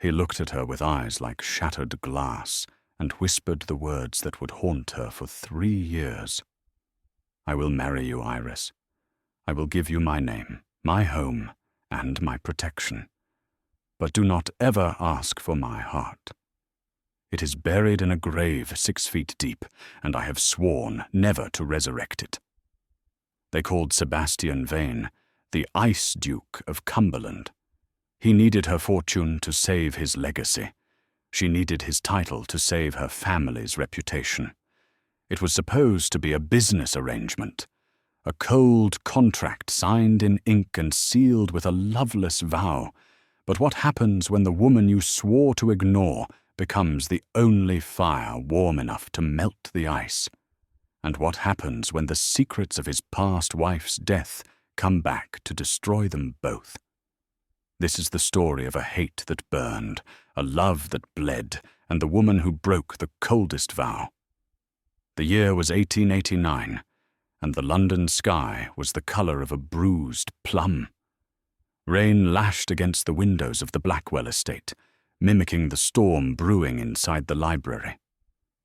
He looked at her with eyes like shattered glass and whispered the words that would haunt her for 3 years. "I will marry you, Iris. I will give you my name, my home, and my protection. But do not ever ask for my heart. It is buried in a grave 6 feet deep, and I have sworn never to resurrect it." They called Sebastian Vane the Ice Duke of Cumberland. He needed her fortune to save his legacy. She needed his title to save her family's reputation. It was supposed to be a business arrangement, a cold contract signed in ink and sealed with a loveless vow. But what happens when the woman you swore to ignore becomes the only fire warm enough to melt the ice? And what happens when the secrets of his past wife's death come back to destroy them both? This is the story of a hate that burned, a love that bled, and the woman who broke the coldest vow. The year was 1889, and the London sky was the colour of a bruised plum. Rain lashed against the windows of the Blackwell estate, mimicking the storm brewing inside the library.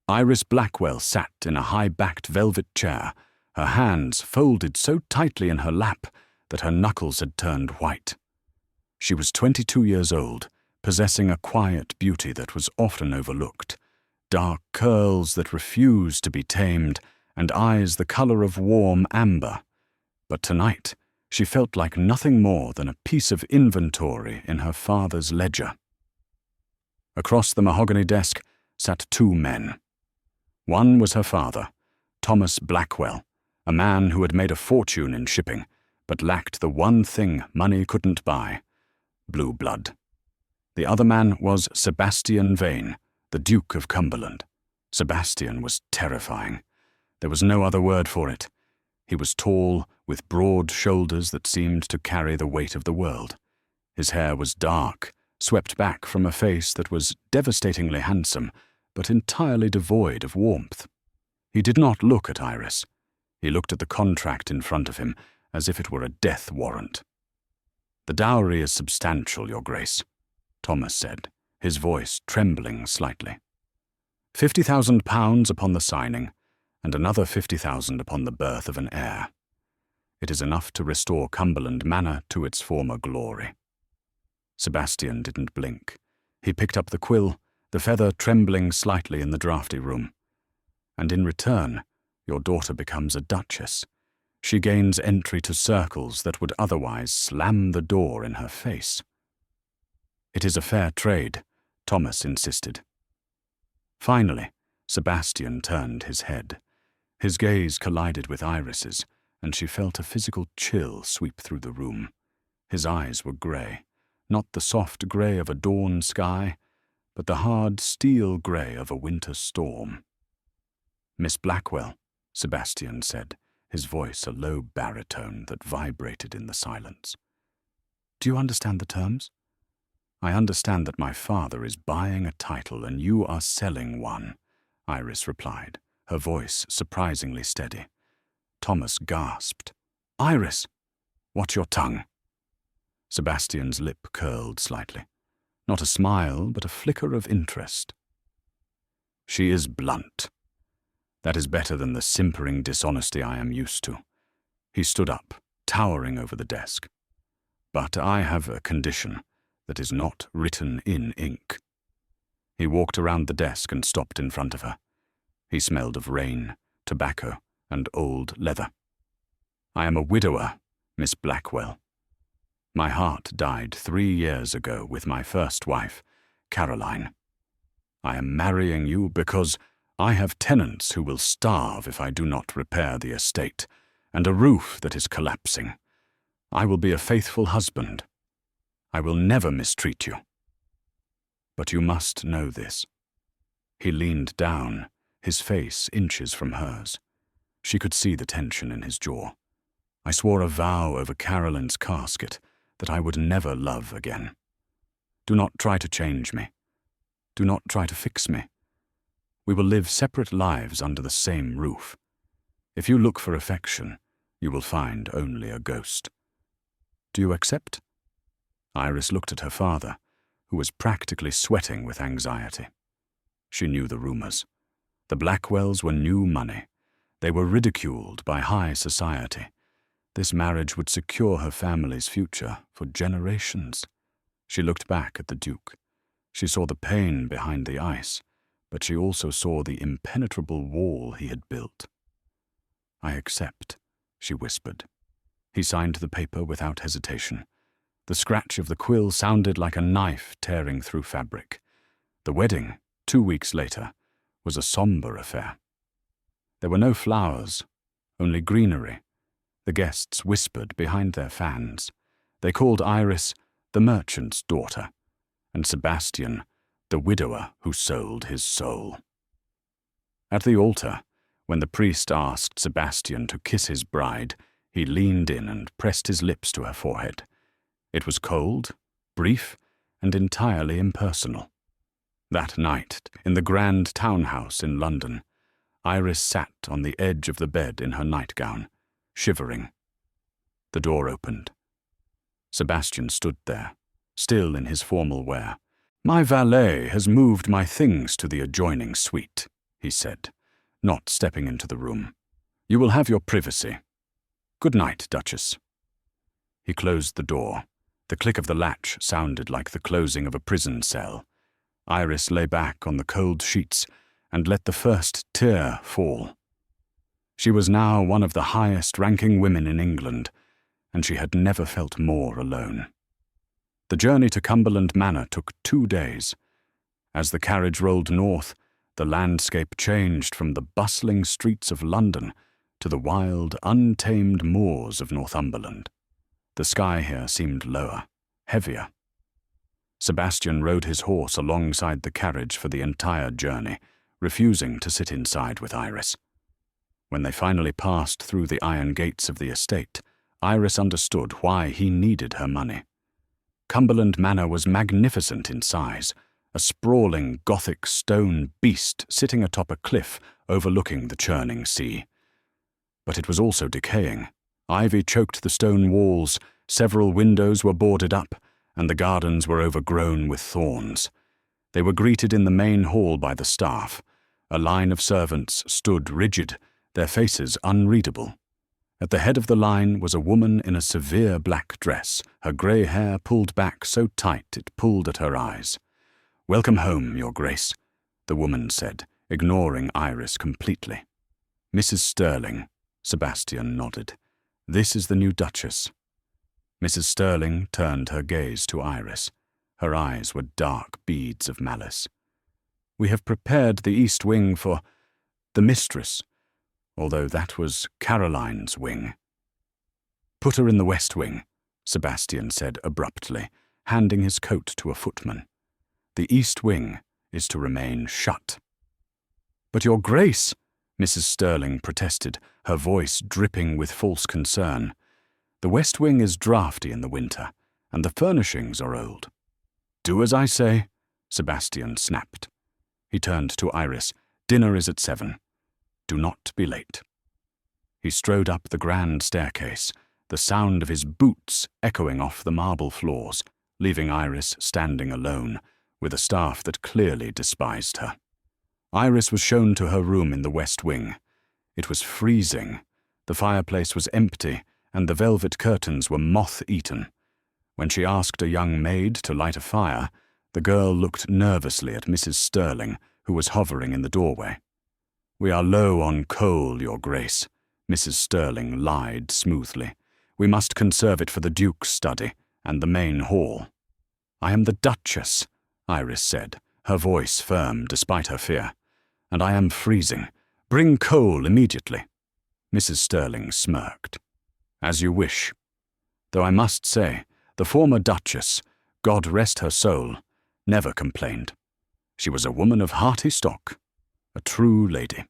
Iris Blackwell sat in a high-backed velvet chair, her hands folded so tightly in her lap that her knuckles had turned white. She was 22 years old, possessing a quiet beauty that was often overlooked, dark curls that refused to be tamed, and eyes the colour of warm amber. But tonight, she felt like nothing more than a piece of inventory in her father's ledger. Across the mahogany desk sat 2 men. One was her father, Thomas Blackwell, a man who had made a fortune in shipping, but lacked the one thing money couldn't buy: blue blood. The other man was Sebastian Vane, the Duke of Cumberland. Sebastian was terrifying. There was no other word for it. He was tall, with broad shoulders that seemed to carry the weight of the world. His hair was dark, swept back from a face that was devastatingly handsome, but entirely devoid of warmth. He did not look at Iris. He looked at the contract in front of him as if it were a death warrant. "The dowry is substantial, Your Grace," Thomas said, his voice trembling slightly. £50,000 upon the signing, and another 50,000 upon the birth of an heir. It is enough to restore Cumberland Manor to its former glory. Sebastian didn't blink. He picked up the quill, the feather trembling slightly in the drafty room. "And in return, your daughter becomes a duchess. She gains entry to circles that would otherwise slam the door in her face." "It is a fair trade," Thomas insisted. Finally, Sebastian turned his head. His gaze collided with Iris's, and she felt a physical chill sweep through the room. His eyes were grey, not the soft grey of a dawn sky, but the hard steel grey of a winter storm. "Miss Blackwell," Sebastian said, his voice a low baritone that vibrated in the silence. "Do you understand the terms?" "I understand that my father is buying a title and you are selling one," Iris replied, her voice surprisingly steady. Thomas gasped. "Iris, watch your tongue." Sebastian's lip curled slightly. Not a smile, but a flicker of interest. "She is blunt. That is better than the simpering dishonesty I am used to." He stood up, towering over the desk. "But I have a condition that is not written in ink." He walked around the desk and stopped in front of her. He smelled of rain, tobacco, and old leather. "I am a widower, Miss Blackwell. My heart died 3 years ago with my first wife, Caroline. I am marrying you because I have tenants who will starve if I do not repair the estate, and a roof that is collapsing. I will be a faithful husband. I will never mistreat you. But you must know this." He leaned down, his face inches from hers. She could see the tension in his jaw. "I swore a vow over Caroline's casket that I would never love again. Do not try to change me. Do not try to fix me. We will live separate lives under the same roof. If you look for affection, you will find only a ghost. Do you accept?" Iris looked at her father, who was practically sweating with anxiety. She knew the rumors. The Blackwells were new money. They were ridiculed by high society. This marriage would secure her family's future for generations. She looked back at the Duke. She saw the pain behind the ice, but she also saw the impenetrable wall he had built. "I accept," she whispered. He signed the paper without hesitation. The scratch of the quill sounded like a knife tearing through fabric. The wedding, 2 weeks later, was a somber affair. There were no flowers, only greenery. The guests whispered behind their fans. They called Iris the merchant's daughter, and Sebastian the widower who sold his soul. At the altar, when the priest asked Sebastian to kiss his bride, he leaned in and pressed his lips to her forehead. It was cold, brief, and entirely impersonal. That night, in the grand townhouse in London, Iris sat on the edge of the bed in her nightgown, shivering. The door opened. Sebastian stood there, still in his formal wear. "My valet has moved my things to the adjoining suite," he said, not stepping into the room. "You will have your privacy. Good night, Duchess." He closed the door. The click of the latch sounded like the closing of a prison cell. Iris lay back on the cold sheets and let the first tear fall. She was now one of the highest-ranking women in England, and she had never felt more alone. The journey to Cumberland Manor took 2 days. As the carriage rolled north, the landscape changed from the bustling streets of London to the wild, untamed moors of Northumberland. The sky here seemed lower, heavier. Sebastian rode his horse alongside the carriage for the entire journey, refusing to sit inside with Iris. When they finally passed through the iron gates of the estate, Iris understood why he needed her money. Cumberland Manor was magnificent in size, a sprawling Gothic stone beast sitting atop a cliff overlooking the churning sea. But it was also decaying. Ivy choked the stone walls, several windows were boarded up, and the gardens were overgrown with thorns. They were greeted in the main hall by the staff. A line of servants stood rigid, their faces unreadable. At the head of the line was a woman in a severe black dress, her grey hair pulled back so tight it pulled at her eyes. "Welcome home, Your Grace," the woman said, ignoring Iris completely. "Mrs. Sterling," Sebastian nodded. "This is the new Duchess." Mrs. Sterling turned her gaze to Iris. Her eyes were dark beads of malice. "We have prepared the east wing for the mistress, although that was Caroline's wing." "Put her in the west wing," Sebastian said abruptly, handing his coat to a footman. "The east wing is to remain shut." "But Your Grace," Mrs. Sterling protested, her voice dripping with false concern. "The west wing is draughty in the winter, and the furnishings are old." "Do as I say," Sebastian snapped. He turned to Iris. "Dinner is at 7. Do not be late." He strode up the grand staircase, the sound of his boots echoing off the marble floors, leaving Iris standing alone, with a staff that clearly despised her. Iris was shown to her room in the west wing. It was freezing. The fireplace was empty, and the velvet curtains were moth-eaten. When she asked a young maid to light a fire, the girl looked nervously at Mrs. Sterling, who was hovering in the doorway. "We are low on coal, Your Grace," Mrs. Sterling lied smoothly. "We must conserve it for the Duke's study and the main hall." "I am the Duchess," Iris said, her voice firm despite her fear. "And I am freezing. Bring coal immediately." Mrs. Sterling smirked. "As you wish. Though I must say, the former Duchess, God rest her soul, never complained. She was a woman of hearty stock, a true lady."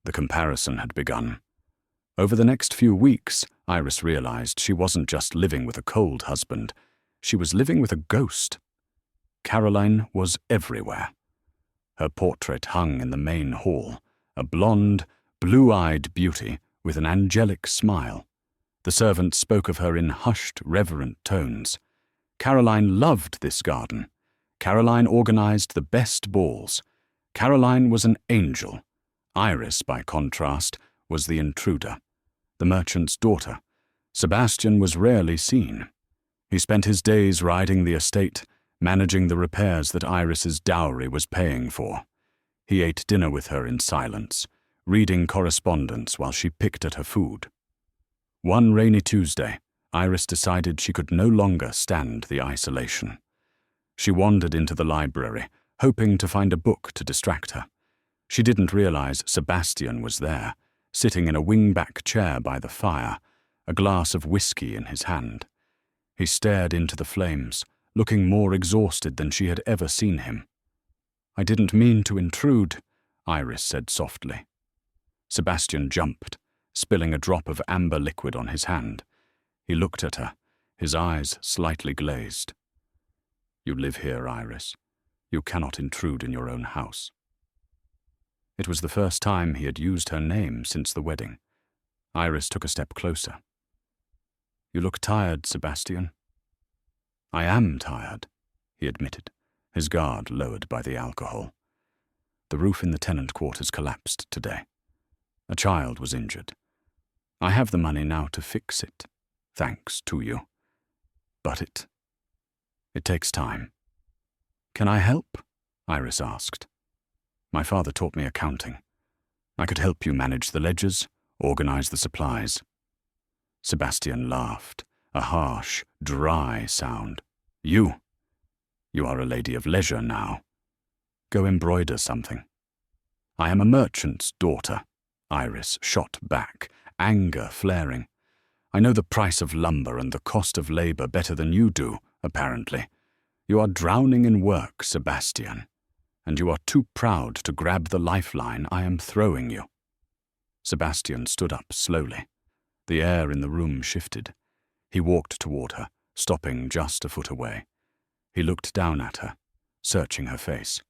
The comparison had begun. Over the next few weeks, Iris realized she wasn't just living with a cold husband. She was living with a ghost. Caroline was everywhere. Her portrait hung in the main hall, a blonde, blue-eyed beauty with an angelic smile. The servants spoke of her in hushed, reverent tones. Caroline loved this garden. Caroline organized the best balls. Caroline was an angel. Iris, by contrast, was the intruder, the merchant's daughter. Sebastian was rarely seen. He spent his days riding the estate, managing the repairs that Iris's dowry was paying for. He ate dinner with her in silence, reading correspondence while she picked at her food. One rainy Tuesday, Iris decided she could no longer stand the isolation. She wandered into the library, hoping to find a book to distract her. She didn't realize Sebastian was there, sitting in a wing-back chair by the fire, a glass of whiskey in his hand. He stared into the flames, looking more exhausted than she had ever seen him. "I didn't mean to intrude," Iris said softly. Sebastian jumped, spilling a drop of amber liquid on his hand. He looked at her, his eyes slightly glazed. "You live here, Iris. You cannot intrude in your own house." It was the first time he had used her name since the wedding. Iris took a step closer. "You look tired, Sebastian." "I am tired," he admitted, his guard lowered by the alcohol. "The roof in the tenant quarters collapsed today. A child was injured. I have the money now to fix it, thanks to you. But it takes time." "Can I help?" Iris asked. "My father taught me accounting. I could help you manage the ledgers, organize the supplies." Sebastian laughed, a harsh, dry sound. You are a lady of leisure now. Go embroider something." "I am a merchant's daughter," Iris shot back, anger flaring. "I know the price of lumber and the cost of labor better than you do, apparently. You are drowning in work, Sebastian, and you are too proud to grab the lifeline I am throwing you." Sebastian stood up slowly. The air in the room shifted. He walked toward her, stopping just a foot away. He looked down at her, searching her face.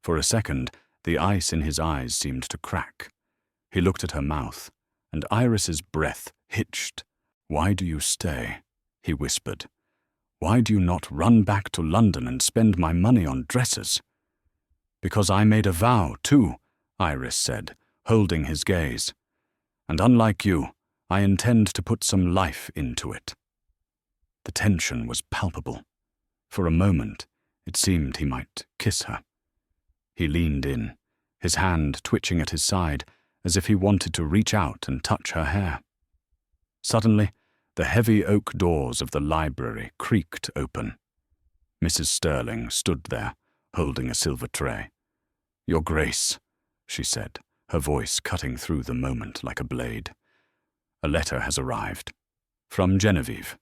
For a second, the ice in his eyes seemed to crack. He looked at her mouth, and Iris's breath hitched. "Why do you stay?" he whispered. "Why do you not run back to London and spend my money on dresses?" "Because I made a vow, too," Iris said, holding his gaze. "And unlike you, I intend to put some life into it." The tension was palpable. For a moment, it seemed he might kiss her. He leaned in, his hand twitching at his side, as if he wanted to reach out and touch her hair. Suddenly, the heavy oak doors of the library creaked open. Mrs. Sterling stood there, holding a silver tray. "Your Grace," she said, her voice cutting through the moment like a blade. "A letter has arrived. From Genevieve."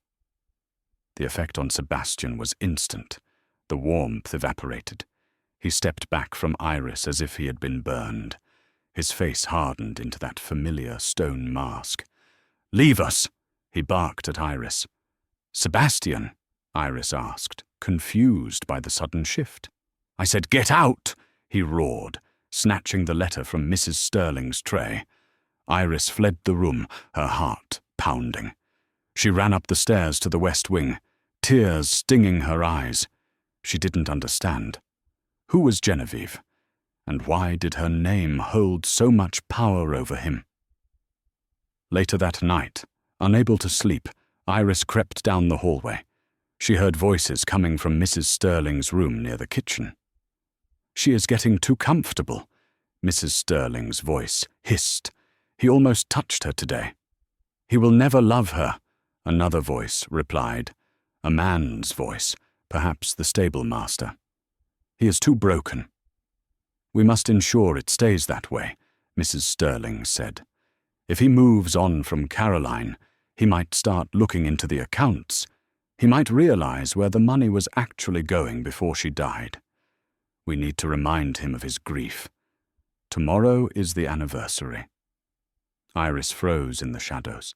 The effect on Sebastian was instant. The warmth evaporated. He stepped back from Iris as if he had been burned. His face hardened into that familiar stone mask. "Leave us!" he barked at Iris. "Sebastian?" Iris asked, confused by the sudden shift. "I said, get out!" he roared, snatching the letter from Mrs. Sterling's tray. Iris fled the room, her heart pounding. She ran up the stairs to the west wing, tears stinging her eyes. She didn't understand. Who was Genevieve? And why did her name hold so much power over him? Later that night, unable to sleep, Iris crept down the hallway. She heard voices coming from Mrs. Sterling's room near the kitchen. "She is getting too comfortable," Mrs. Sterling's voice hissed. "He almost touched her today." "He will never love her," another voice replied. A man's voice, perhaps the stable master. "He is too broken." "We must ensure it stays that way," Mrs. Sterling said. "If he moves on from Caroline, he might start looking into the accounts. He might realize where the money was actually going before she died. We need to remind him of his grief. Tomorrow is the anniversary." Iris froze in the shadows.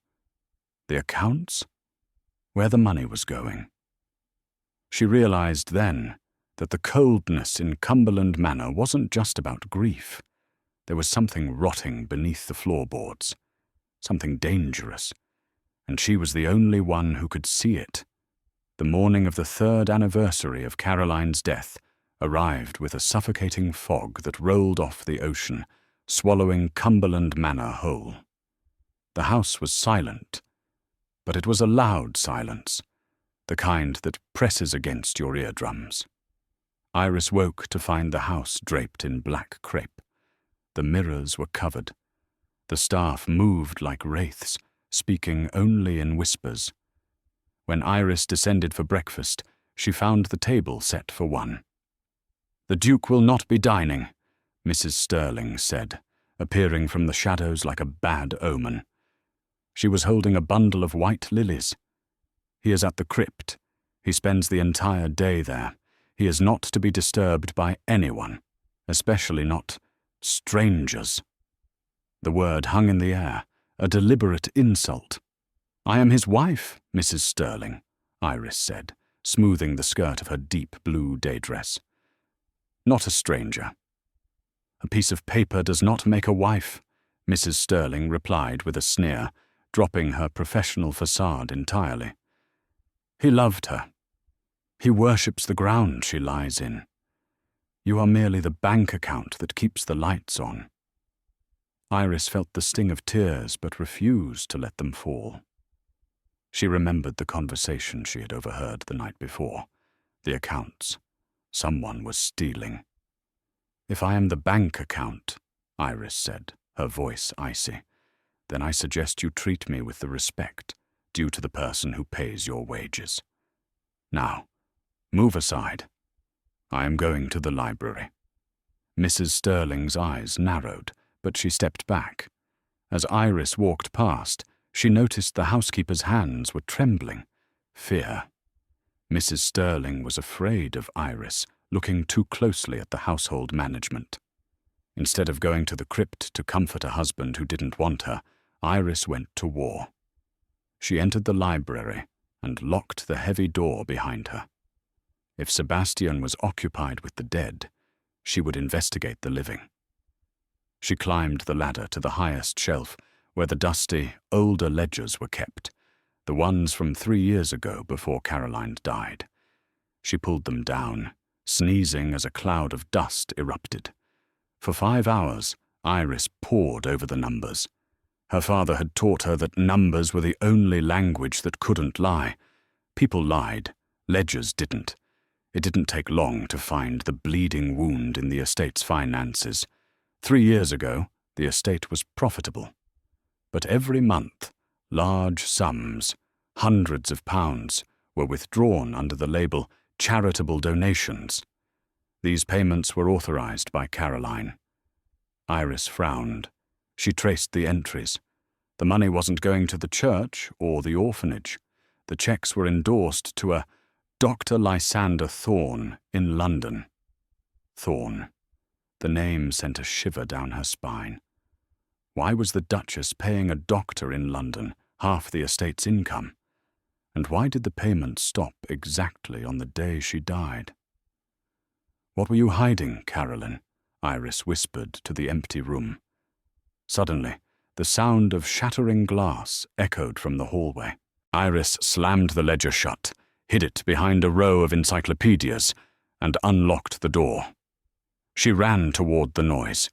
The accounts? Where the money was going. She realized then that the coldness in Cumberland Manor wasn't just about grief. There was something rotting beneath the floorboards, something dangerous, and she was the only one who could see it. The morning of the 3rd anniversary of Caroline's death arrived with a suffocating fog that rolled off the ocean, swallowing Cumberland Manor whole. The house was silent, but it was a loud silence, the kind that presses against your eardrums. Iris woke to find the house draped in black crepe. The mirrors were covered. The staff moved like wraiths, speaking only in whispers. When Iris descended for breakfast, she found the table set for one. "The Duke will not be dining," Mrs. Sterling said, appearing from the shadows like a bad omen. She was holding a bundle of white lilies. "He is at the crypt. He spends the entire day there. He is not to be disturbed by anyone, especially not strangers." The word hung in the air, a deliberate insult. "I am his wife, Mrs. Sterling," Iris said, smoothing the skirt of her deep blue day dress. "Not a stranger." "A piece of paper does not make a wife," Mrs. Sterling replied with a sneer, dropping her professional facade entirely. "He loved her. He worships the ground she lies in. You are merely the bank account that keeps the lights on." Iris felt the sting of tears but refused to let them fall. She remembered the conversation she had overheard the night before. The accounts. Someone was stealing. "If I am the bank account," Iris said, her voice icy, "then I suggest you treat me with the respect due to the person who pays your wages. Now, move aside. I am going to the library." Mrs. Sterling's eyes narrowed, but she stepped back. As Iris walked past, she noticed the housekeeper's hands were trembling. Fear. Mrs. Sterling was afraid of Iris looking too closely at the household management. Instead of going to the crypt to comfort a husband who didn't want her, Iris went to war. She entered the library and locked the heavy door behind her. If Sebastian was occupied with the dead, she would investigate the living. She climbed the ladder to the highest shelf, where the dusty, older ledgers were kept, the ones from 3 years ago before Caroline died. She pulled them down, sneezing as a cloud of dust erupted. For 5 hours, Iris pored over the numbers. Her father had taught her that numbers were the only language that couldn't lie. People lied, ledgers didn't. It didn't take long to find the bleeding wound in the estate's finances. 3 years ago, the estate was profitable. But every month, large sums, hundreds of pounds, were withdrawn under the label charitable donations. These payments were authorized by Caroline. Iris frowned. She traced the entries. The money wasn't going to the church or the orphanage. The checks were endorsed to a Dr. Lysander Thorn in London. Thorn. The name sent a shiver down her spine. Why was the Duchess paying a doctor in London half the estate's income? And why did the payments stop exactly on the day she died? "What were you hiding, Caroline?" Iris whispered to the empty room. Suddenly, the sound of shattering glass echoed from the hallway. Iris slammed the ledger shut, hid it behind a row of encyclopedias, and unlocked the door. She ran toward the noise.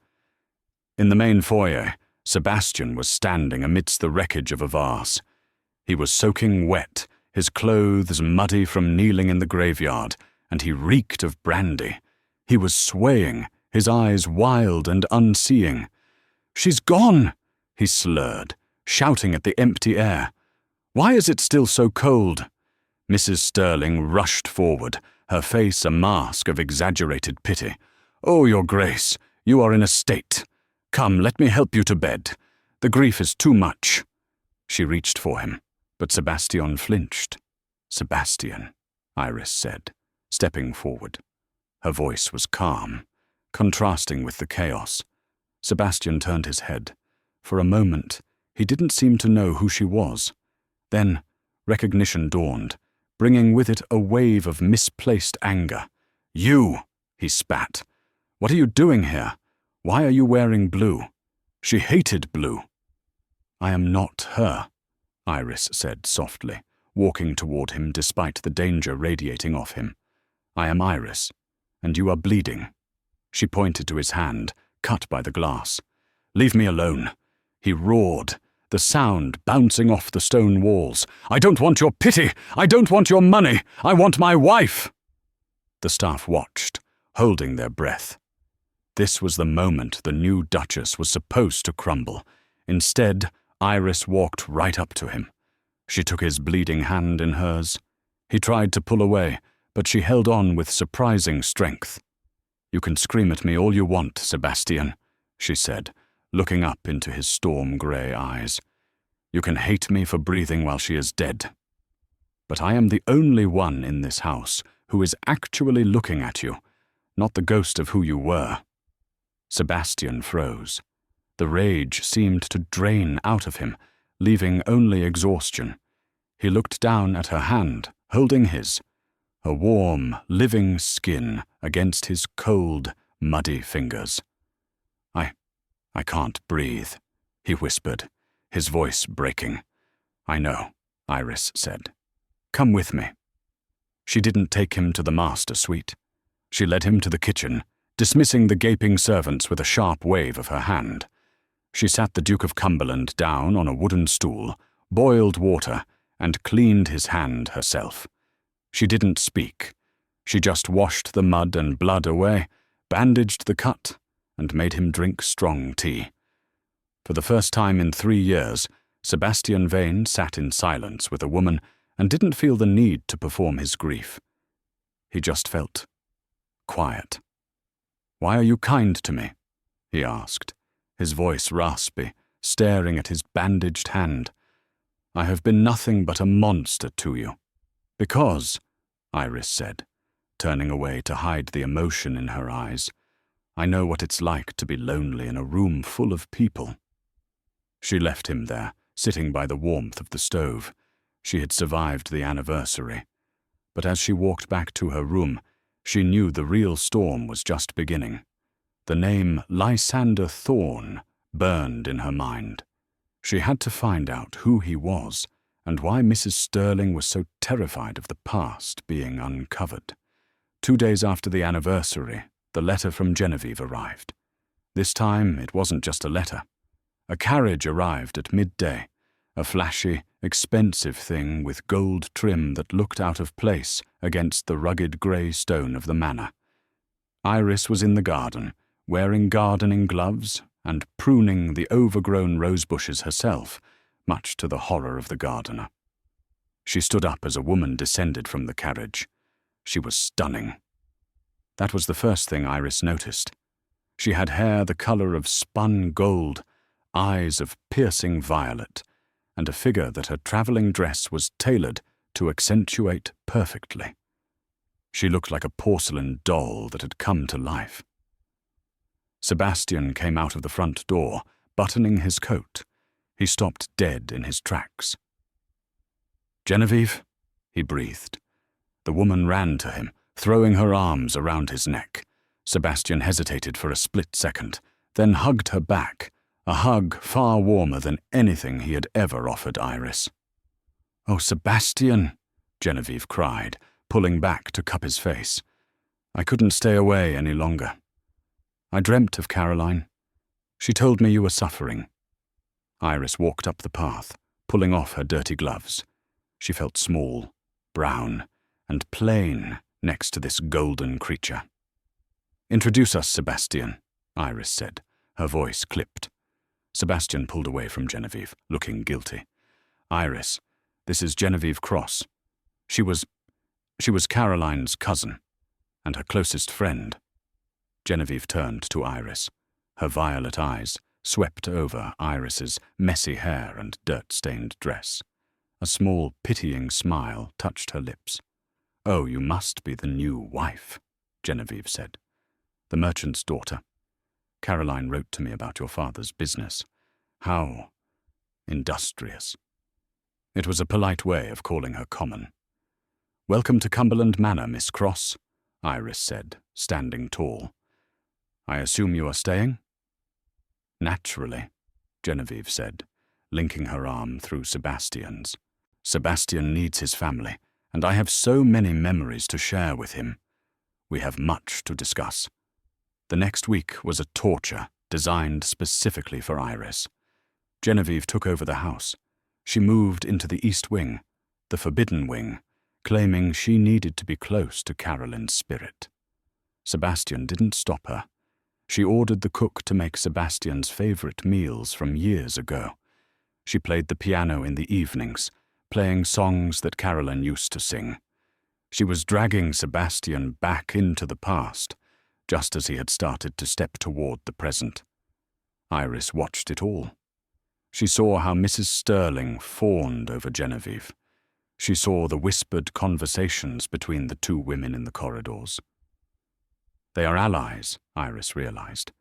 In the main foyer, Sebastian was standing amidst the wreckage of a vase. He was soaking wet, his clothes muddy from kneeling in the graveyard, and he reeked of brandy. He was swaying, his eyes wild and unseeing. "She's gone!" he slurred, shouting at the empty air. "Why is it still so cold?" Mrs. Sterling rushed forward, her face a mask of exaggerated pity. "Oh, Your Grace, you are in a state. Come, let me help you to bed. The grief is too much." She reached for him, but Sebastian flinched. "Sebastian," Iris said, stepping forward. Her voice was calm, contrasting with the chaos. Sebastian turned his head. For a moment, he didn't seem to know who she was. Then, recognition dawned, bringing with it a wave of misplaced anger. "You!" he spat. "What are you doing here? Why are you wearing blue?" She hated blue. "I am not her," Iris said softly. walking toward him despite the danger radiating off him. "I am Iris, and you are bleeding." She pointed to his hand, cut by the glass. "Leave me alone," he roared, the sound bouncing off the stone walls. "I don't want your pity! I don't want your money! I want my wife!" The staff watched, holding their breath. This was the moment the new Duchess was supposed to crumble. Instead, Iris walked right up to him. She took his bleeding hand in hers. He tried to pull away, but she held on with surprising strength. "You can scream at me all you want, Sebastian," she said, looking up into his storm-grey eyes. "You can hate me for breathing while she is dead. But I am the only one in this house who is actually looking at you, not the ghost of who you were." Sebastian froze. The rage seemed to drain out of him, leaving only exhaustion. He looked down at her hand, holding his, her warm, living skin against his cold, muddy fingers. I can't breathe," he whispered, his voice breaking. "I know," Iris said. "Come with me." She didn't take him to the master suite. She led him to the kitchen, dismissing the gaping servants with a sharp wave of her hand. She sat the Duke of Cumberland down on a wooden stool, boiled water, and cleaned his hand herself. She didn't speak. She just washed the mud and blood away, bandaged the cut, and made him drink strong tea. For the first time in 3 years, Sebastian Vane sat in silence with a woman and didn't feel the need to perform his grief. He just felt quiet. "Why are you kind to me?" he asked, his voice raspy, staring at his bandaged hand. "I have been nothing but a monster to you." "Because," Iris said, turning away to hide the emotion in her eyes, "I know what it's like to be lonely in a room full of people." She left him there, sitting by the warmth of the stove. She had survived the anniversary. But as she walked back to her room, she knew the real storm was just beginning. The name Lysander Thorn burned in her mind. She had to find out who he was and why Mrs. Sterling was so terrified of the past being uncovered. 2 days after the anniversary, the letter from Genevieve arrived. This time, it wasn't just a letter. A carriage arrived at midday, a flashy, expensive thing with gold trim that looked out of place against the rugged grey stone of the manor. Iris was in the garden, wearing gardening gloves and pruning the overgrown rose bushes herself, much to the horror of the gardener. She stood up as a woman descended from the carriage. She was stunning. That was the first thing Iris noticed. She had hair the colour of spun gold, eyes of piercing violet, and a figure that her travelling dress was tailored to accentuate perfectly. She looked like a porcelain doll that had come to life. Sebastian came out of the front door, buttoning his coat. He stopped dead in his tracks. "Genevieve?" he breathed. The woman ran to him, throwing her arms around his neck. Sebastian hesitated for a split second, then hugged her back, a hug far warmer than anything he had ever offered Iris. "Oh, Sebastian," Genevieve cried, pulling back to cup his face. "I couldn't stay away any longer. I dreamt of Caroline. She told me you were suffering." Iris walked up the path, pulling off her dirty gloves. She felt small, brown, and plain next to this golden creature. "Introduce us, Sebastian," Iris said, her voice clipped. Sebastian pulled away from Genevieve, looking guilty. "Iris, this is Genevieve Cross. She was Caroline's cousin, and her closest friend." Genevieve turned to Iris. Her violet eyes swept over Iris's messy hair and dirt-stained dress. A small, pitying smile touched her lips. "Oh, you must be the new wife," Genevieve said. "The merchant's daughter. Caroline wrote to me about your father's business. How industrious." It was a polite way of calling her common. "Welcome to Cumberland Manor, Miss Cross," Iris said, standing tall. "I assume you are staying?" "Naturally," Genevieve said, linking her arm through Sebastian's. Sebastian needs his family, and I have so many memories to share with him. We have much to discuss. The next week was a torture designed specifically for Iris. Genevieve took over the house. She moved into the East Wing, the forbidden wing, claiming she needed to be close to Carolyn's spirit. Sebastian didn't stop her. She ordered the cook to make Sebastian's favorite meals from years ago. She played the piano in the evenings, playing songs that Carolyn used to sing. She was dragging Sebastian back into the past, just as he had started to step toward the present. Iris watched it all. She saw how Mrs. Sterling fawned over Genevieve. She saw the whispered conversations between the two women in the corridors. They are allies, Iris realized.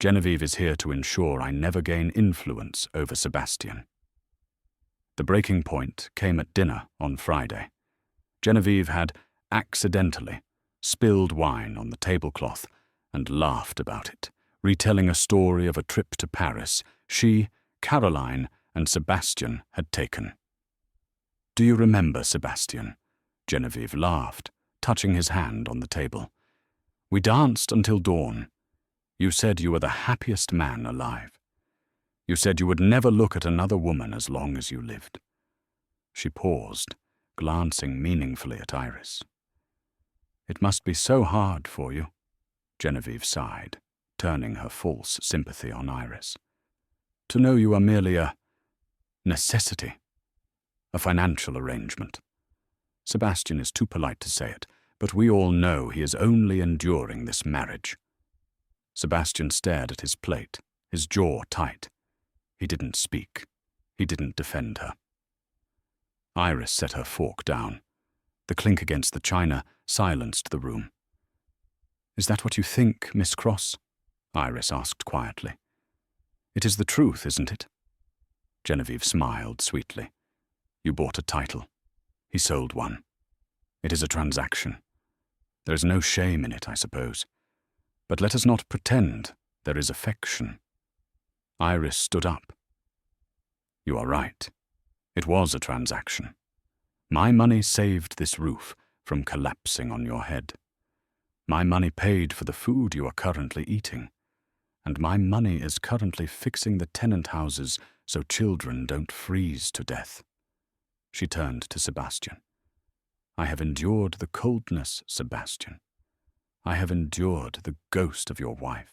Genevieve is here to ensure I never gain influence over Sebastian. The breaking point came at dinner on Friday. Genevieve had accidentally spilled wine on the tablecloth and laughed about it, retelling a story of a trip to Paris she, Caroline, and Sebastian had taken. "Do you remember, Sebastian?" Genevieve laughed, touching his hand on the table. "We danced until dawn. You said you were the happiest man alive. You said you would never look at another woman as long as you lived." She paused, glancing meaningfully at Iris. "It must be so hard for you," Genevieve sighed, turning her false sympathy on Iris. "To know you are merely a necessity, a financial arrangement. Sebastian is too polite to say it, but we all know he is only enduring this marriage." Sebastian stared at his plate, his jaw tight. He didn't speak. He didn't defend her. Iris set her fork down. The clink against the china silenced the room. "Is that what you think, Miss Cross?" Iris asked quietly. "It is the truth, isn't it?" Genevieve smiled sweetly. "You bought a title. He sold one. It is a transaction. There is no shame in it, I suppose. But let us not pretend there is affection." Iris stood up. "You are right. It was a transaction. My money saved this roof from collapsing on your head. My money paid for the food you are currently eating. And my money is currently fixing the tenant houses so children don't freeze to death." She turned to Sebastian. "I have endured the coldness, Sebastian. I have endured the ghost of your wife.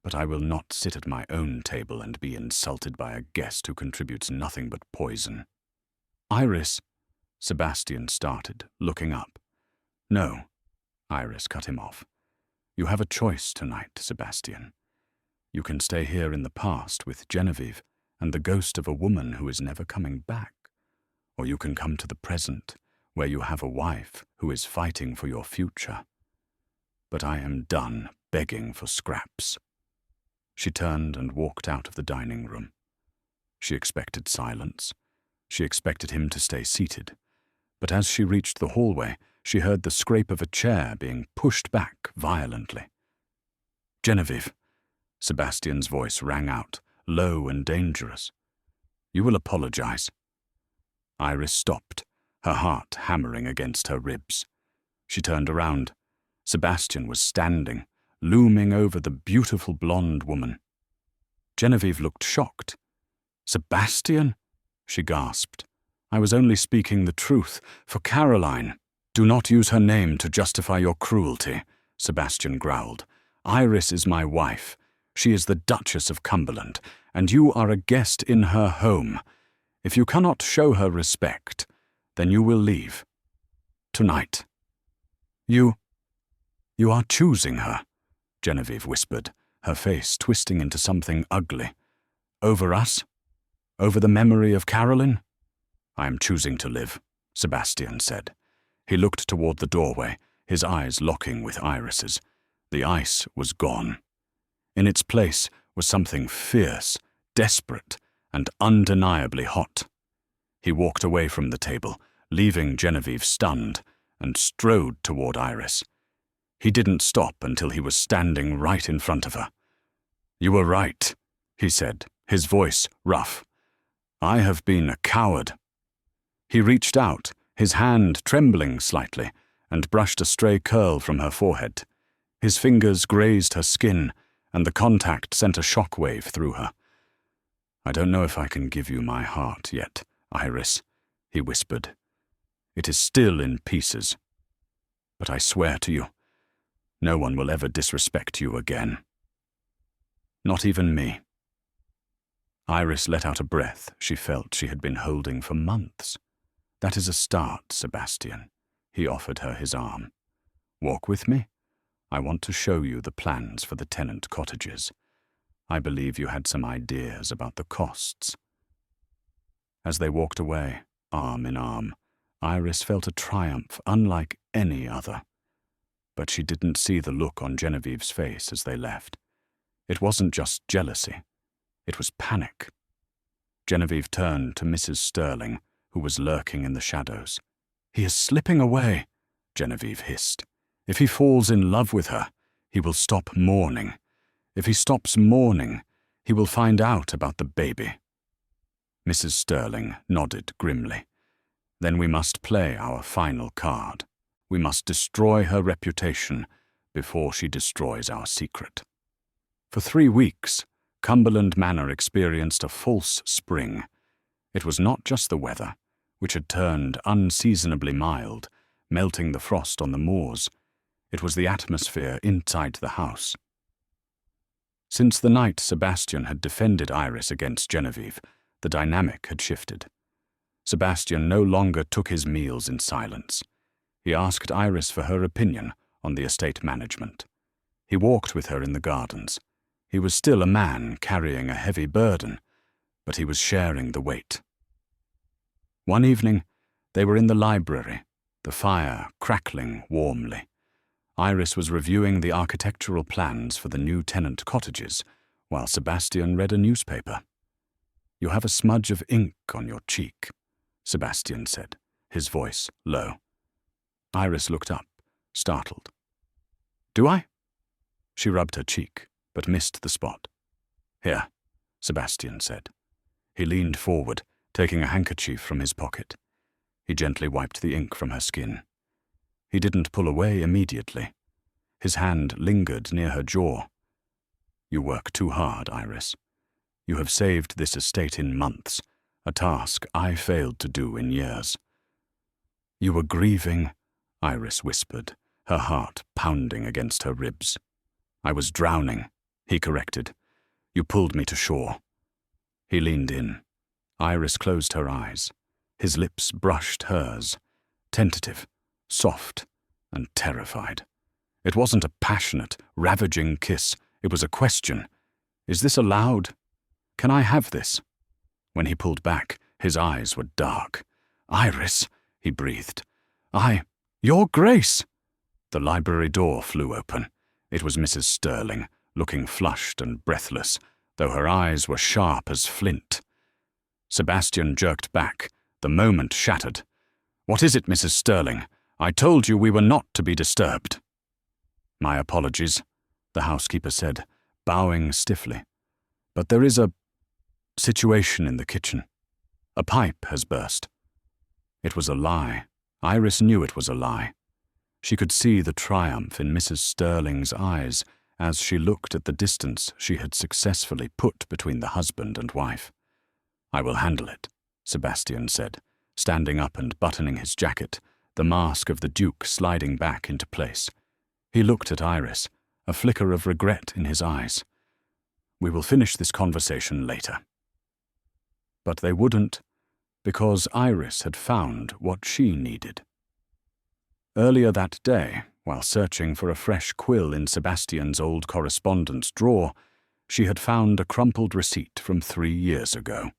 But I will not sit at my own table and be insulted by a guest who contributes nothing but poison." "Iris," Sebastian started, looking up. "No," Iris cut him off. "You have a choice tonight, Sebastian. You can stay here in the past with Genevieve and the ghost of a woman who is never coming back, or you can come to the present, where you have a wife who is fighting for your future. But I am done begging for scraps." She turned and walked out of the dining room. She expected silence. She expected him to stay seated. But as she reached the hallway, she heard the scrape of a chair being pushed back violently. "Genevieve," Sebastian's voice rang out, low and dangerous. "You will apologize." Iris stopped, her heart hammering against her ribs. She turned around. Sebastian was standing, looming over the beautiful blonde woman. Genevieve looked shocked. "Sebastian?" she gasped. "I was only speaking the truth, for Caroline." "Do not use her name to justify your cruelty," Sebastian growled. "Iris is my wife. She is the Duchess of Cumberland, and you are a guest in her home. If you cannot show her respect, then you will leave. Tonight." You are choosing her," Genevieve whispered, her face twisting into something ugly. "Over us? Over the memory of Carolyn?" "I am choosing to live," Sebastian said. He looked toward the doorway, his eyes locking with Iris's. The ice was gone. In its place was something fierce, desperate, and undeniably hot. He walked away from the table, leaving Genevieve stunned, and strode toward Iris. He didn't stop until he was standing right in front of her. "You were right," he said, his voice rough. "I have been a coward." He reached out, his hand trembling slightly, and brushed a stray curl from her forehead. His fingers grazed her skin, and the contact sent a shockwave through her. "I don't know if I can give you my heart yet, Iris," he whispered. "It is still in pieces. But I swear to you, no one will ever disrespect you again. Not even me." Iris let out a breath she felt she had been holding for months. "That is a start, Sebastian." He offered her his arm. "Walk with me. I want to show you the plans for the tenant cottages. I believe you had some ideas about the costs." As they walked away, arm in arm, Iris felt a triumph unlike any other. But she didn't see the look on Genevieve's face as they left. It wasn't just jealousy. It was panic. Genevieve turned to Mrs. Sterling, who was lurking in the shadows. "He is slipping away," Genevieve hissed. "If he falls in love with her, he will stop mourning. If he stops mourning, he will find out about the baby." Mrs. Sterling nodded grimly. "Then we must play our final card. We must destroy her reputation before she destroys our secret." For 3 weeks, Cumberland Manor experienced a false spring. It was not just the weather, which had turned unseasonably mild, melting the frost on the moors. It was the atmosphere inside the house. Since the night Sebastian had defended Iris against Genevieve, the dynamic had shifted. Sebastian no longer took his meals in silence. He asked Iris for her opinion on the estate management. He walked with her in the gardens. He was still a man carrying a heavy burden, but he was sharing the weight. One evening, they were in the library, the fire crackling warmly. Iris was reviewing the architectural plans for the new tenant cottages, while Sebastian read a newspaper. "You have a smudge of ink on your cheek," Sebastian said, his voice low. Iris looked up, startled. "Do I?" She rubbed her cheek, but missed the spot. "Here," Sebastian said. He leaned forward, taking a handkerchief from his pocket. He gently wiped the ink from her skin. He didn't pull away immediately. His hand lingered near her jaw. "You work too hard, Iris. You have saved this estate in months, a task I failed to do in years." "You were grieving," Iris whispered, her heart pounding against her ribs. "I was drowning," he corrected. "You pulled me to shore." He leaned in. Iris closed her eyes. His lips brushed hers, tentative, soft, and terrified. It wasn't a passionate, ravaging kiss. It was a question. "Is this allowed? Can I have this?" When he pulled back, his eyes were dark. "Iris," he breathed. "Your Grace!" The library door flew open. It was Mrs. Sterling, looking flushed and breathless, though her eyes were sharp as flint. Sebastian jerked back, the moment shattered. "What is it, Mrs. Sterling? I told you we were not to be disturbed." "My apologies," the housekeeper said, bowing stiffly. "But there is a situation in the kitchen. A pipe has burst." It was a lie. Iris knew it was a lie. She could see the triumph in Mrs. Sterling's eyes as she looked at the distance she had successfully put between the husband and wife. "I will handle it," Sebastian said, standing up and buttoning his jacket, the mask of the Duke sliding back into place. He looked at Iris, a flicker of regret in his eyes. "We will finish this conversation later." But they wouldn't, because Iris had found what she needed. Earlier that day, while searching for a fresh quill in Sebastian's old correspondence drawer, she had found a crumpled receipt from 3 years ago.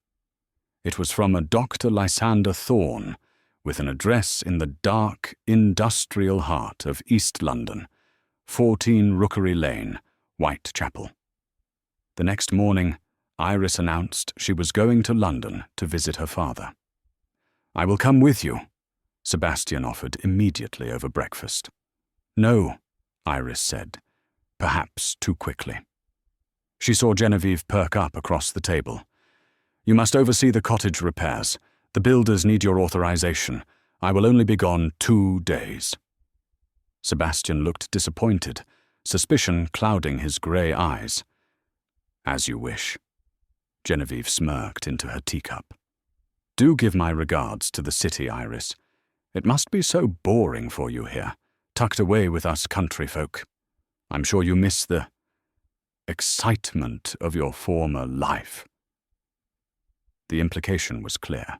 It was from a Dr. Lysander Thorne, with an address in the dark, industrial heart of East London, 14 Rookery Lane, Whitechapel. The next morning, Iris announced she was going to London to visit her father. "I will come with you," Sebastian offered immediately over breakfast. "No," Iris said, perhaps too quickly. She saw Genevieve perk up across the table. "You must oversee the cottage repairs. The builders need your authorization. I will only be gone 2 days." Sebastian looked disappointed, suspicion clouding his grey eyes. "As you wish." Genevieve smirked into her teacup. "Do give my regards to the city, Iris. It must be so boring for you here, tucked away with us country folk. I'm sure you miss the excitement of your former life." The implication was clear.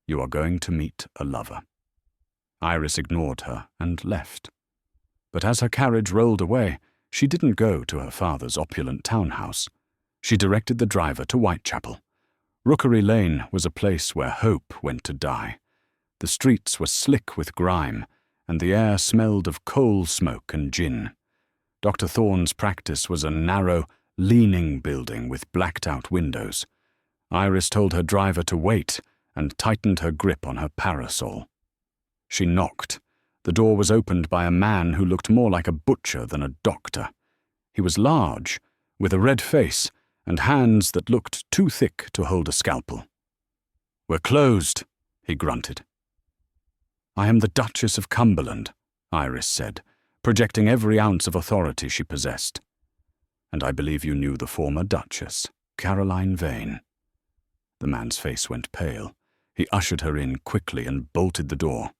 You are going to meet a lover. Iris ignored her and left. But as her carriage rolled away, she didn't go to her father's opulent townhouse. She directed the driver to Whitechapel. Rookery Lane was a place where hope went to die. The streets were slick with grime, and the air smelled of coal smoke and gin. Dr. Thorne's practice was a narrow, leaning building with blacked-out windows. Iris told her driver to wait and tightened her grip on her parasol. She knocked. The door was opened by a man who looked more like a butcher than a doctor. He was large, with a red face and hands that looked too thick to hold a scalpel. "We're closed," he grunted. "I am the Duchess of Cumberland," Iris said, projecting every ounce of authority she possessed. "And I believe you knew the former Duchess, Caroline Vane." The man's face went pale. He ushered her in quickly and bolted the door.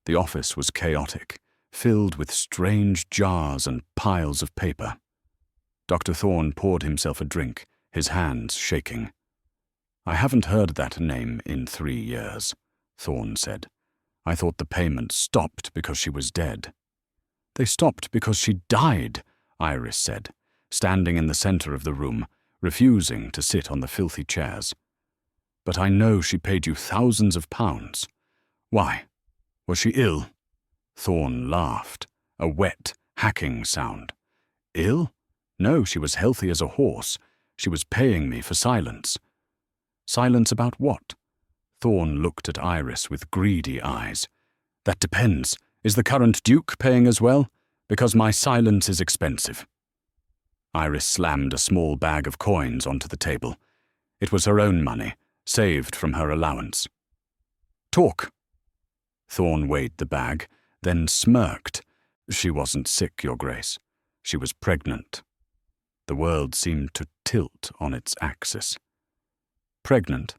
The office was chaotic, filled with strange jars and piles of paper. Dr. Thorne poured himself a drink, his hands shaking. "I haven't heard that name in 3 years," Thorne said. "I thought the payments stopped because she was dead." "They stopped because she died," Iris said, standing in the center of the room, refusing to sit on the filthy chairs. "But I know she paid you thousands of pounds. Why? Was she ill?" Thorne laughed, a wet, hacking sound. "Ill? No, she was healthy as a horse. She was paying me for silence." "Silence about what?" Thorne looked at Iris with greedy eyes. "That depends. Is the current Duke paying as well? Because my silence is expensive." Iris slammed a small bag of coins onto the table. It was her own money, saved from her allowance. "Talk." Thorne weighed the bag, then smirked. "She wasn't sick, Your Grace. She was pregnant." The world seemed to tilt on its axis. Pregnant?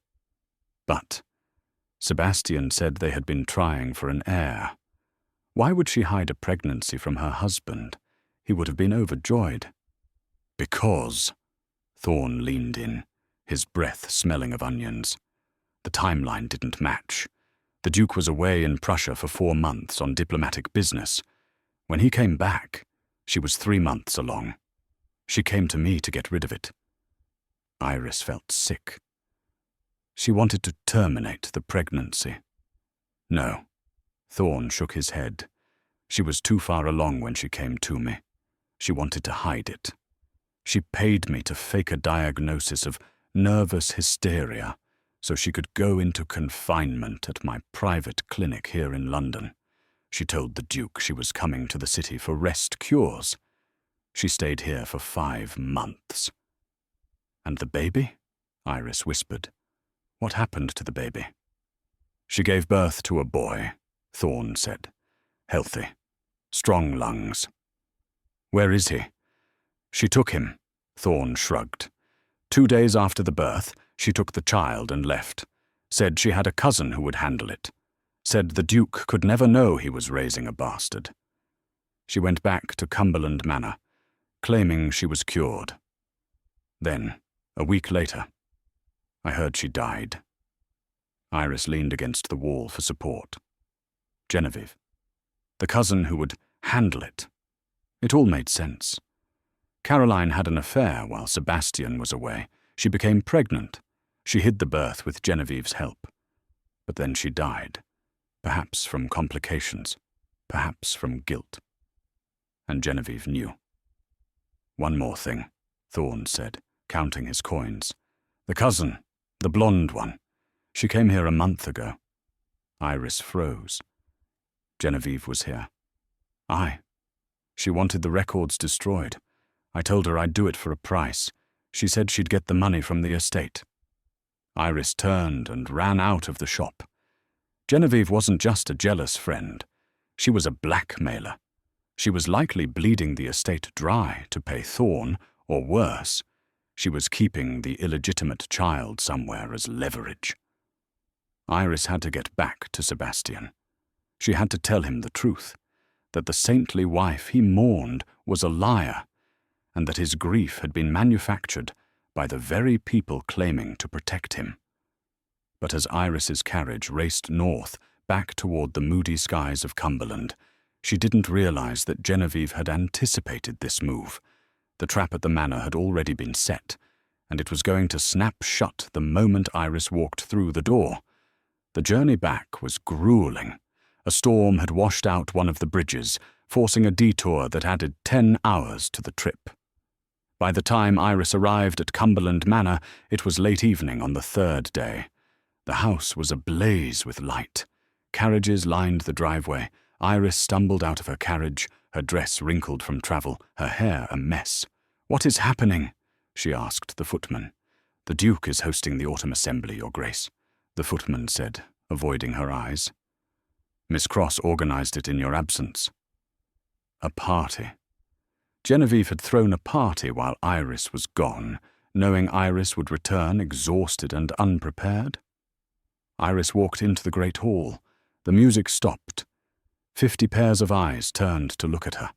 But Sebastian said they had been trying for an heir. Why would she hide a pregnancy from her husband? He would have been overjoyed. "Because," Thorne leaned in, his breath smelling of onions. The timeline didn't match. The Duke was away in Prussia for 4 months on diplomatic business. When he came back, she was 3 months along. She came to me to get rid of it. Iris felt sick. She wanted to terminate the pregnancy. No. Thorne shook his head. She was too far along when she came to me. She wanted to hide it. She paid me to fake a diagnosis of nervous hysteria so she could go into confinement at my private clinic here in London. She told the Duke she was coming to the city for rest cures. She stayed here for 5 months. "And the baby?" Iris whispered. "What happened to the baby?" "She gave birth to a boy," Thorne said. "Healthy. Strong lungs." "Where is he?" "She took him," Thorne shrugged. 2 days after the birth, she took the child and left. Said she had a cousin who would handle it. Said the Duke could never know he was raising a bastard. She went back to Cumberland Manor, claiming she was cured. Then, a week later, I heard she died. Iris leaned against the wall for support. Genevieve. The cousin who would handle it. It all made sense. Caroline had an affair while Sebastian was away. She became pregnant. She hid the birth with Genevieve's help. But then she died. Perhaps from complications. Perhaps from guilt. And Genevieve knew. "One more thing," Thorne said, counting his coins. "The cousin, the blonde one. She came here a month ago." Iris froze. Genevieve was here. "Aye. She wanted the records destroyed. I told her I'd do it for a price. She said she'd get the money from the estate." Iris turned and ran out of the shop. Genevieve wasn't just a jealous friend. She was a blackmailer. She was likely bleeding the estate dry to pay Thorn, or worse, she was keeping the illegitimate child somewhere as leverage. Iris had to get back to Sebastian. She had to tell him the truth, that the saintly wife he mourned was a liar, and that his grief had been manufactured by the very people claiming to protect him. But as Iris's carriage raced north, back toward the moody skies of Cumberland, she didn't realize that Genevieve had anticipated this move. The trap at the manor had already been set, and it was going to snap shut the moment Iris walked through the door. The journey back was grueling. A storm had washed out one of the bridges, forcing a detour that added 10 hours to the trip. By the time Iris arrived at Cumberland Manor, it was late evening on the third day. The house was ablaze with light. Carriages lined the driveway. Iris stumbled out of her carriage, her dress wrinkled from travel, her hair a mess. "What is happening?" she asked the footman. "The Duke is hosting the autumn assembly, Your Grace," the footman said, avoiding her eyes. "Miss Cross organized it in your absence." A party. Genevieve had thrown a party while Iris was gone, knowing Iris would return exhausted and unprepared. Iris walked into the great hall. The music stopped. 50 pairs of eyes turned to look at her.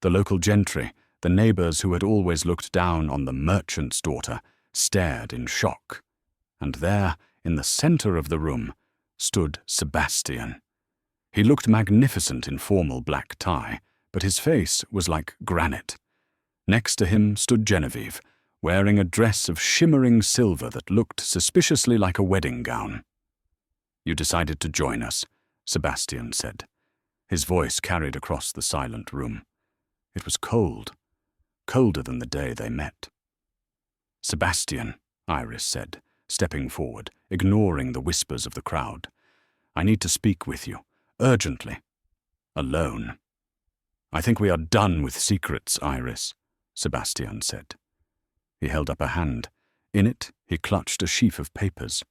The local gentry, the neighbors who had always looked down on the merchant's daughter, stared in shock. And there, in the center of the room, stood Sebastian. He looked magnificent in formal black tie, but his face was like granite. Next to him stood Genevieve, wearing a dress of shimmering silver that looked suspiciously like a wedding gown. "You decided to join us," Sebastian said. His voice carried across the silent room. It was cold, colder than the day they met. "Sebastian," Iris said, stepping forward, ignoring the whispers of the crowd. "I need to speak with you, urgently. Alone." "I think we are done with secrets, Iris," Sebastian said. He held up a hand. In it, he clutched a sheaf of papers.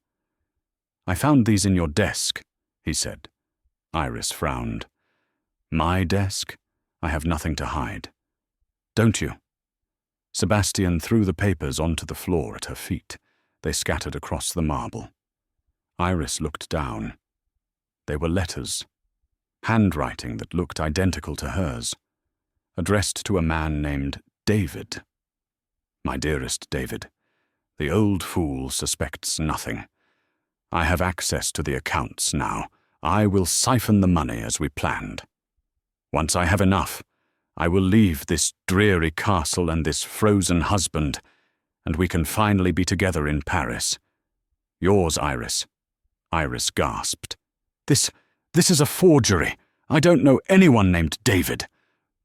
"I found these in your desk," he said. Iris frowned. "My desk? I have nothing to hide." "Don't you?" Sebastian threw the papers onto the floor at her feet. They scattered across the marble. Iris looked down. They were letters. Handwriting that looked identical to hers. Addressed to a man named David. "My dearest David, the old fool suspects nothing. I have access to the accounts now. I will siphon the money as we planned. Once I have enough, I will leave this dreary castle and this frozen husband, and we can finally be together in Paris. Yours, Iris." Iris gasped. This is a forgery. I don't know anyone named David."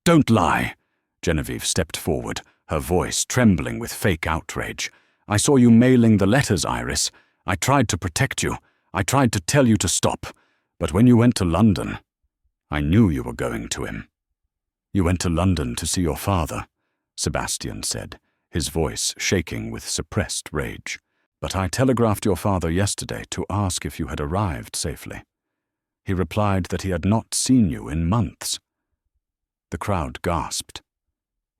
"Don't lie." Genevieve stepped forward, her voice trembling with fake outrage. "I saw you mailing the letters, Iris. I tried to protect you. I tried to tell you to stop. But when you went to London, I knew you were going to him." "You went to London to see your father," Sebastian said, his voice shaking with suppressed rage. "But I telegraphed your father yesterday to ask if you had arrived safely. He replied that he had not seen you in months." The crowd gasped.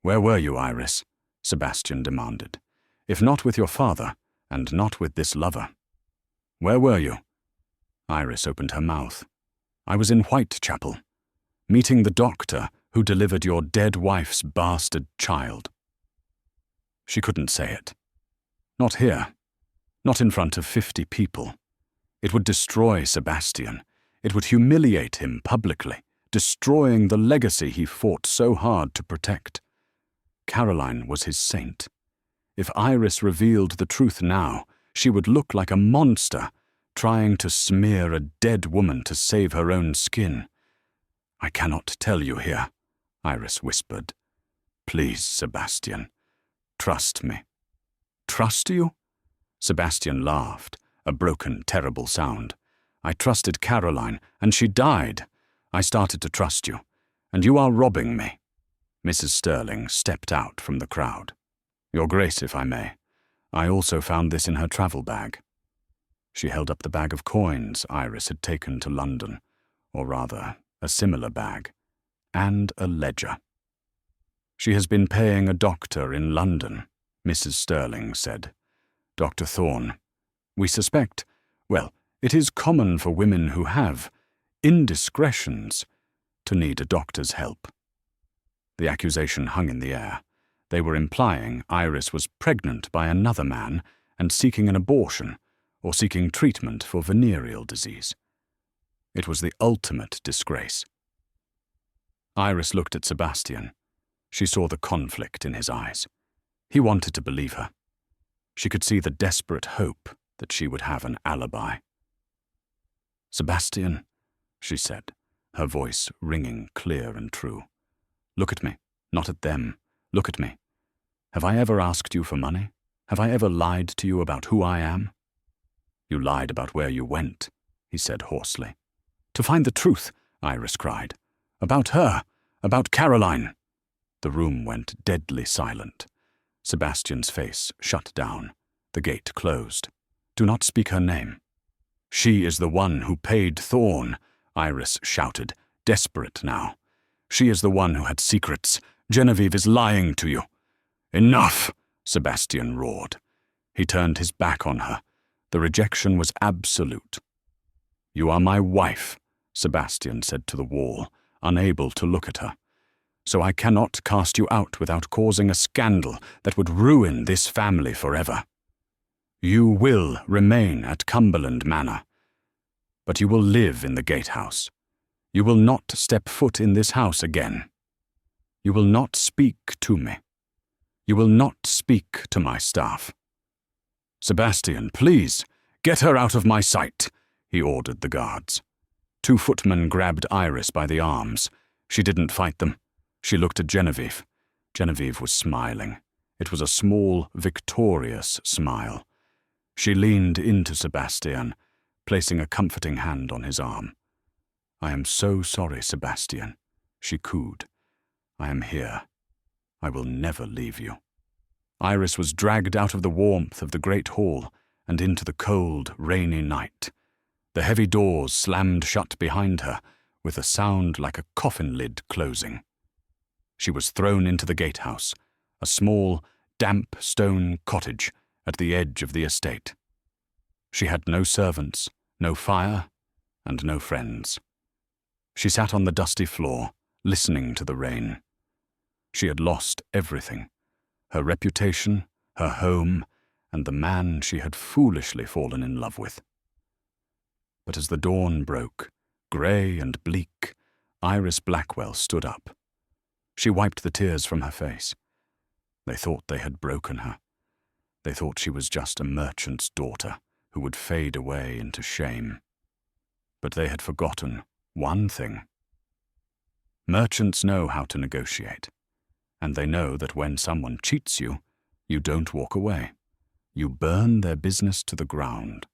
"Where were you, Iris?" Sebastian demanded. "If not with your father, and not with this lover. Where were you?" Iris opened her mouth. "I was in Whitechapel, meeting the doctor who delivered your dead wife's bastard child." She couldn't say it. Not here. Not in front of 50 people. It would destroy Sebastian. It would humiliate him publicly, destroying the legacy he fought so hard to protect. Caroline was his saint. If Iris revealed the truth now, she would look like a monster, trying to smear a dead woman to save her own skin. "I cannot tell you here," Iris whispered. "Please, Sebastian, trust me." "Trust you?" Sebastian laughed, a broken, terrible sound. "I trusted Caroline, and she died. I started to trust you, and you are robbing me." Mrs. Sterling stepped out from the crowd. "Your Grace, if I may, I also found this in her travel bag." She held up the bag of coins Iris had taken to London, or rather, a similar bag, and a ledger. "She has been paying a doctor in London," Mrs. Sterling said. "Dr. Thorne. We suspect, well, it is common for women who have indiscretions to need a doctor's help." The accusation hung in the air. They were implying Iris was pregnant by another man and seeking an abortion or seeking treatment for venereal disease. It was the ultimate disgrace. Iris looked at Sebastian. She saw the conflict in his eyes. He wanted to believe her. She could see the desperate hope that she would have an alibi. "Sebastian," she said, her voice ringing clear and true. "Look at me, not at them. Look at me. Have I ever asked you for money? Have I ever lied to you about who I am?" "You lied about where you went," he said hoarsely. "To find the truth," Iris cried. "About her, about Caroline." The room went deadly silent. Sebastian's face shut down. The gate closed. "Do not speak her name." "She is the one who paid Thorne," Iris shouted, desperate now. "She is the one who had secrets. Genevieve is lying to you." "Enough!" Sebastian roared. He turned his back on her. The rejection was absolute. "You are my wife," Sebastian said to the wall, unable to look at her. "So I cannot cast you out without causing a scandal that would ruin this family forever. You will remain at Cumberland Manor, but you will live in the gatehouse. You will not step foot in this house again. You will not speak to me. You will not speak to my staff." "Sebastian, please, get her out of my sight," he ordered the guards. 2 footmen grabbed Iris by the arms. She didn't fight them. She looked at Genevieve. Genevieve was smiling. It was a small, victorious smile. She leaned into Sebastian, placing a comforting hand on his arm. "I am so sorry, Sebastian," she cooed. "I am here. I will never leave you." Iris was dragged out of the warmth of the great hall and into the cold, rainy night. The heavy doors slammed shut behind her, with a sound like a coffin lid closing. She was thrown into the gatehouse, a small, damp stone cottage at the edge of the estate. She had no servants, no fire, and no friends. She sat on the dusty floor, listening to the rain. She had lost everything: her reputation, her home, and the man she had foolishly fallen in love with. But as the dawn broke, grey and bleak, Iris Blackwell stood up. She wiped the tears from her face. They thought they had broken her. They thought she was just a merchant's daughter who would fade away into shame. But they had forgotten one thing. Merchants know how to negotiate, and they know that when someone cheats you, you don't walk away. You burn their business to the ground.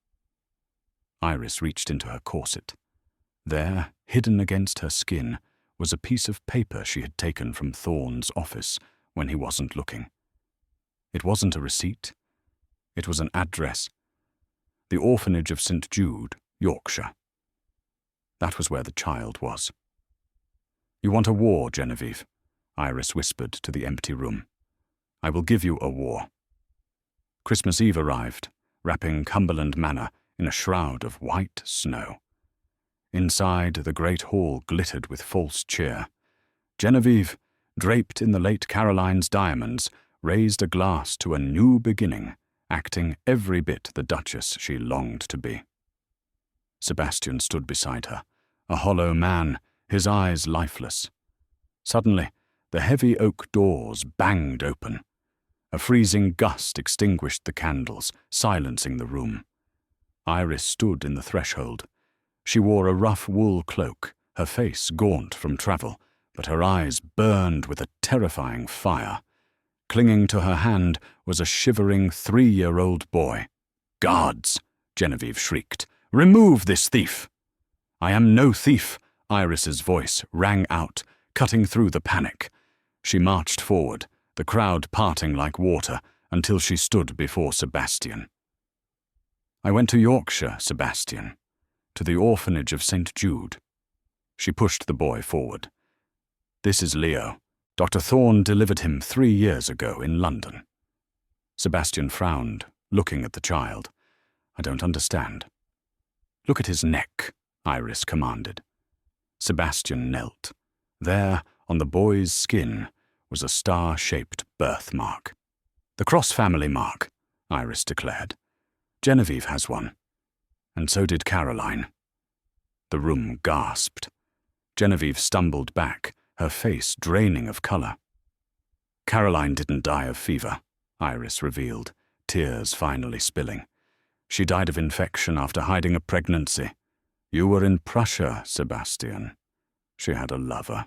Iris reached into her corset. There, hidden against her skin, was a piece of paper she had taken from Thorne's office when he wasn't looking. It wasn't a receipt. It was an address. The orphanage of St. Jude, Yorkshire. That was where the child was. "You want a war, Genevieve?" Iris whispered to the empty room. "I will give you a war." Christmas Eve arrived, wrapping Cumberland Manor in a shroud of white snow. Inside, the great hall glittered with false cheer. Genevieve, draped in the late Caroline's diamonds, raised a glass to a new beginning, acting every bit the Duchess she longed to be. Sebastian stood beside her, a hollow man, his eyes lifeless. Suddenly, the heavy oak doors banged open. A freezing gust extinguished the candles, silencing the room. Iris stood in the threshold. She wore a rough wool cloak, her face gaunt from travel, but her eyes burned with a terrifying fire. Clinging to her hand was a shivering 3-year-old boy. "Guards!" Genevieve shrieked. "Remove this thief!" "I am no thief," Iris's voice rang out, cutting through the panic. She marched forward, the crowd parting like water, until she stood before Sebastian. I went to Yorkshire, Sebastian, to the orphanage of St. Jude. She pushed the boy forward. This is Leo. Dr. Thorne delivered him 3 years ago in London. Sebastian frowned, looking at the child. I don't understand. Look at his neck, Iris commanded. Sebastian knelt. There, on the boy's skin, was a star-shaped birthmark. The cross-family mark, Iris declared. Genevieve has one. And so did Caroline. The room gasped. Genevieve stumbled back, her face draining of colour. Caroline didn't die of fever, Iris revealed, tears finally spilling. She died of infection after hiding a pregnancy. You were in Prussia, Sebastian. She had a lover.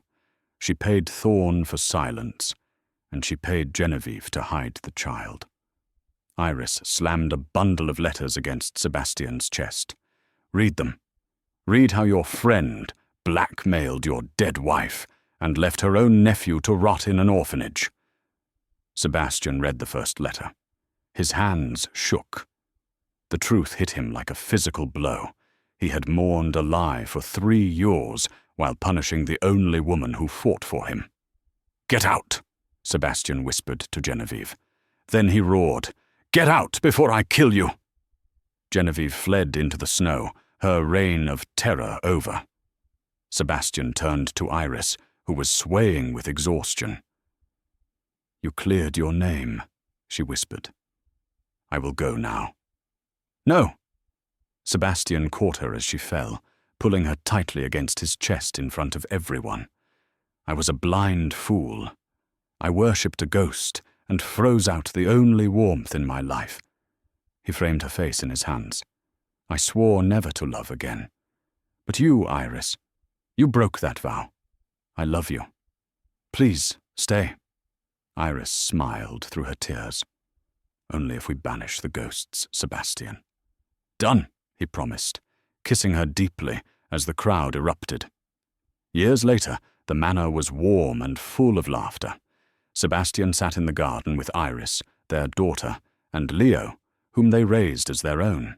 She paid Thorne for silence, and she paid Genevieve to hide the child. Iris slammed a bundle of letters against Sebastian's chest. Read them. Read how your friend blackmailed your dead wife and left her own nephew to rot in an orphanage. Sebastian read the first letter. His hands shook. The truth hit him like a physical blow. He had mourned a lie for 3 years while punishing the only woman who fought for him. "Get out," Sebastian whispered to Genevieve. Then he roared, "Get out before I kill you!" Genevieve fled into the snow, her reign of terror over. Sebastian turned to Iris, who was swaying with exhaustion. "You cleared your name," she whispered. "I will go now." "No!" Sebastian caught her as she fell, pulling her tightly against his chest in front of everyone. "I was a blind fool. I worshipped a ghost and froze out the only warmth in my life." He framed her face in his hands. "I swore never to love again. But you, Iris, you broke that vow. I love you. Please, stay." Iris smiled through her tears. "Only if we banish the ghosts, Sebastian." "Done," he promised, kissing her deeply as the crowd erupted. Years later, the manor was warm and full of laughter. Sebastian sat in the garden with Iris, their daughter, and Leo, whom they raised as their own.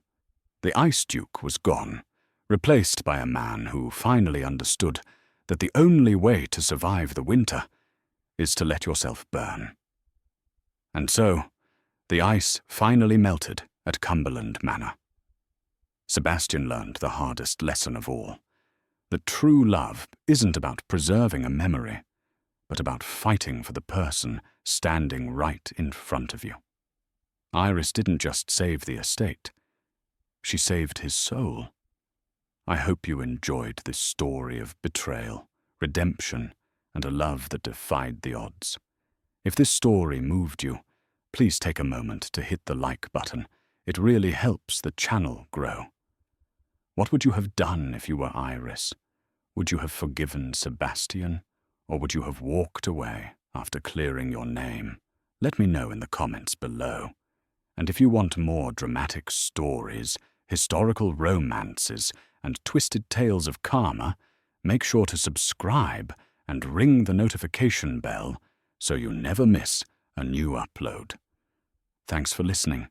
The Ice Duke was gone, replaced by a man who finally understood that the only way to survive the winter is to let yourself burn. And so, the ice finally melted at Cumberland Manor. Sebastian learned the hardest lesson of all, that true love isn't about preserving a memory, but about fighting for the person standing right in front of you. Iris didn't just save the estate, she saved his soul. I hope you enjoyed this story of betrayal, redemption, and a love that defied the odds. If this story moved you, please take a moment to hit the like button. It really helps the channel grow. What would you have done if you were Iris? Would you have forgiven Sebastian, or would you have walked away after clearing your name? Let me know in the comments below. And if you want more dramatic stories, historical romances, and twisted tales of karma, make sure to subscribe and ring the notification bell so you never miss a new upload. Thanks for listening,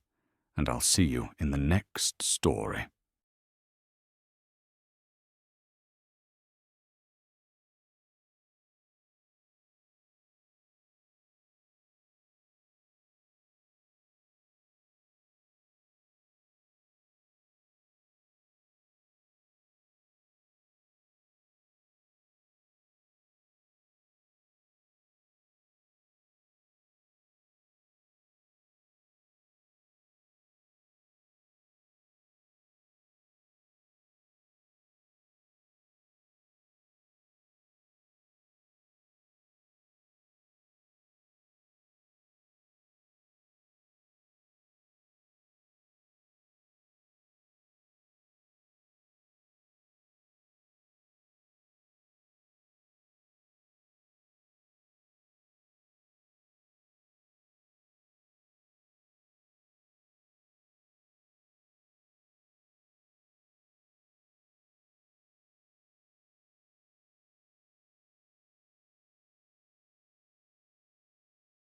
and I'll see you in the next story.